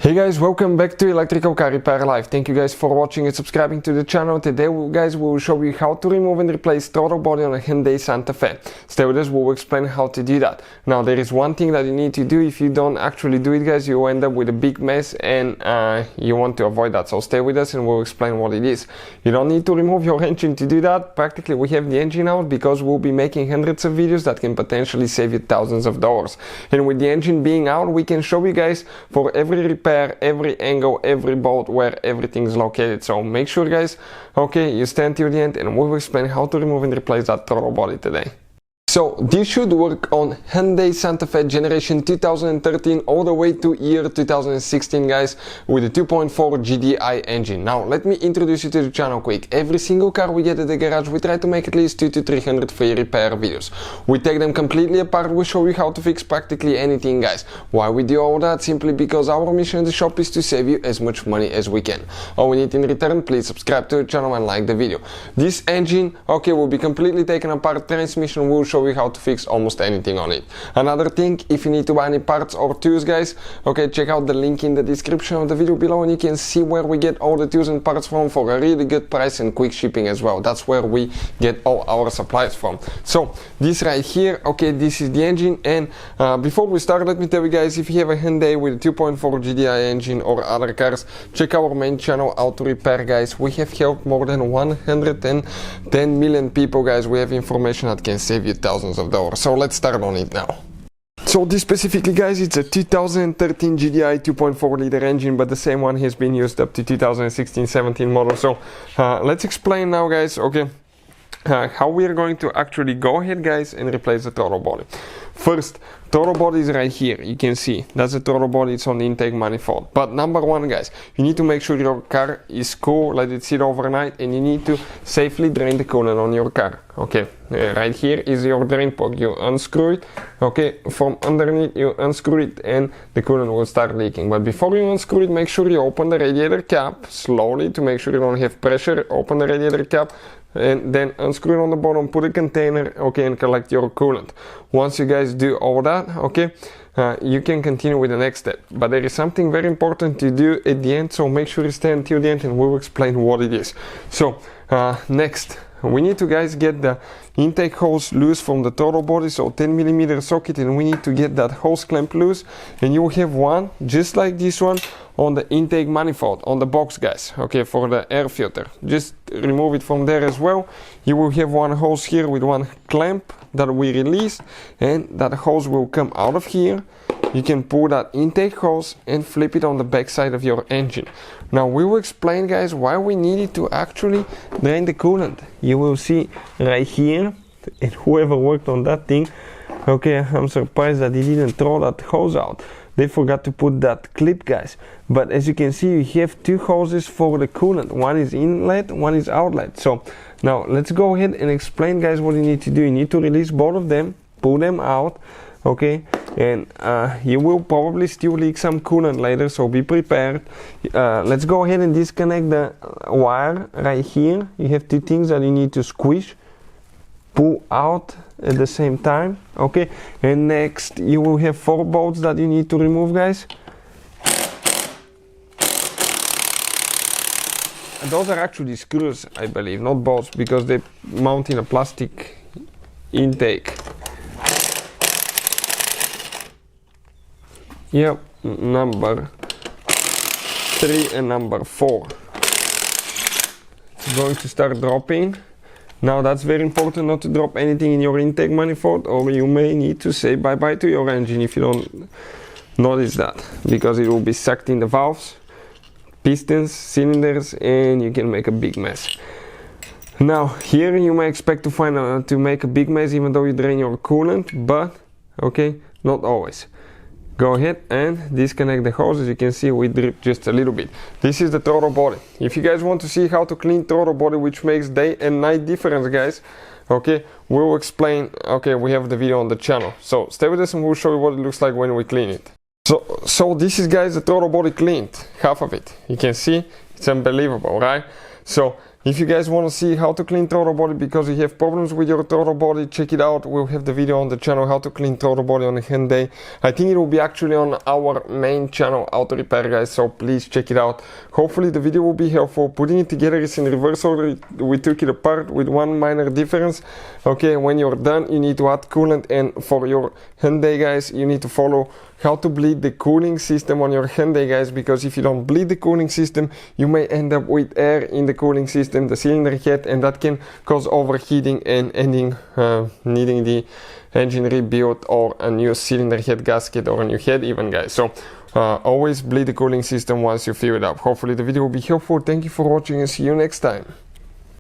Hey guys, welcome back to Electrical Car Repair Live. Thank you guys for watching and subscribing to the channel. Today guys we will show you how to remove and replace throttle body on a Hyundai Santa Fe. Stay with us, we'll explain how to do that. Now there is one thing that you need to do. If you don't actually do it guys, you end up with a big mess and you want to avoid that. So stay with us and we'll explain what it is. You don't need to remove your engine to do that. Practically we have the engine out because we'll be making hundreds of videos that can potentially save you thousands of dollars. And with the engine being out, we can show you guys for every repair, every angle, every bolt where everything is located. So make sure guys, okay, you stand till the end and we will explain how to remove and replace that throttle body today. So this should work on Hyundai Santa Fe generation 2013 all the way to year 2016 guys, with a 2.4 GDI engine. Now let me introduce you to the channel quick. Every single car we get at the garage, we try to make at least 200 to 300 free repair videos. We take them completely apart, we show you how to fix practically anything guys. Why we do all that? Simply because our mission in the shop is to save you as much money as we can. All we need in return, please subscribe to the channel and like the video. This engine, okay, will be completely taken apart. Transmission will show you how to fix almost anything on it. Another thing, if you need to buy any parts or tools guys, okay, check out the link in the description of the video below and you can see where we get all the tools and parts from for a really good price and quick shipping as well. That's where we get all our supplies from. So this right here, okay, this is the engine. And before we start, let me tell you guys, if you have a Hyundai with a 2.4 GDI engine or other cars, check our main channel, Auto Repair guys. We have helped more than 110 million people guys. We have information that can save you thousands of dollars. So let's start on it now. So this specifically guys, it's a 2013 GDI 2.4 liter engine, but the same one has been used up to 2016-17 model. So let's explain now guys, okay, how we are going to actually go ahead guys and replace the throttle body. First, throttle body is right here. You can see that's the throttle body. It's on the intake manifold. But number one guys, you need to make sure your car is cool, let it sit overnight, and you need to safely drain the coolant on your car. Okay, right here is your drain plug. You unscrew it, okay, from underneath you unscrew it and the coolant will start leaking. But before you unscrew it, make sure you open the radiator cap slowly to make sure you don't have pressure. Open the radiator cap and then unscrew it on the bottom, put a container, okay, and collect your coolant. Once you guys do all that, okay, you can continue with the next step. But there is something very important to do at the end, so make sure you stay until the end and we will explain what it is. So next, we need to guys get the intake hose loose from the throttle body, so 10mm socket, and we need to get that hose clamp loose, and you will have one just like this one on the intake manifold on the box guys, okay, for the air filter. Just remove it from there as well. You will have one hose here with one clamp that we release, and that hose will come out of here. You can pull that intake hose and flip it on the back side of your engine. Now we will explain guys why we needed to actually drain the coolant. You will see right here, and whoever worked on that thing, okay, I'm surprised that he didn't throw that hose out. They forgot to put that clip guys. But as you can see, you have two hoses for the coolant. One is inlet, one is outlet. So now let's go ahead and explain guys what you need to do. You need to release both of them, pull them out, okay, and you will probably still leak some coolant later, so be prepared. Let's go ahead and disconnect the wire right here. You have two things that you need to squish, pull out at the same time, okay, and next you will have 4 bolts that you need to remove guys. And those are actually screws, I believe, not bolts, because they mount in a plastic intake. Yep, number 3 and number 4. It's going to start dropping. Now that's very important not to drop anything in your intake manifold, or you may need to say bye-bye to your engine if you don't notice that, because it will be sucked in the valves, pistons, cylinders, and you can make a big mess. Now here you may expect to find to make a big mess even though you drain your coolant, but okay, not always. Go ahead and disconnect the hose. As you can see, we drip just a little bit. This is the throttle body. If you guys want to see how to clean throttle body, which makes day and night difference guys, okay, we'll explain, okay, we have the video on the channel. So stay with us and we'll show you what it looks like when we clean it. So this is guys the throttle body cleaned, half of it. You can see it's unbelievable, right? So If you guys want to see how to clean throttle body because you have problems with your throttle body, check it out. We'll have the video on the channel how to clean throttle body on a Hyundai. I think it will be actually on our main channel, Auto Repair, guys, so please check it out. Hopefully the video will be helpful. Putting it together is in reverse order. We took it apart with one minor difference. Okay, when you're done, you need to add coolant, and for your Hyundai, guys, you need to follow how to bleed the cooling system on your Hyundai, guys, because if you don't bleed the cooling system, you may end up with air in the cooling system, the cylinder head, and that can cause overheating and ending needing the engine rebuilt or a new cylinder head gasket or a new head even, guys. So always bleed the cooling system once you fill it up. Hopefully the video will be helpful. Thank you for watching and see you next time.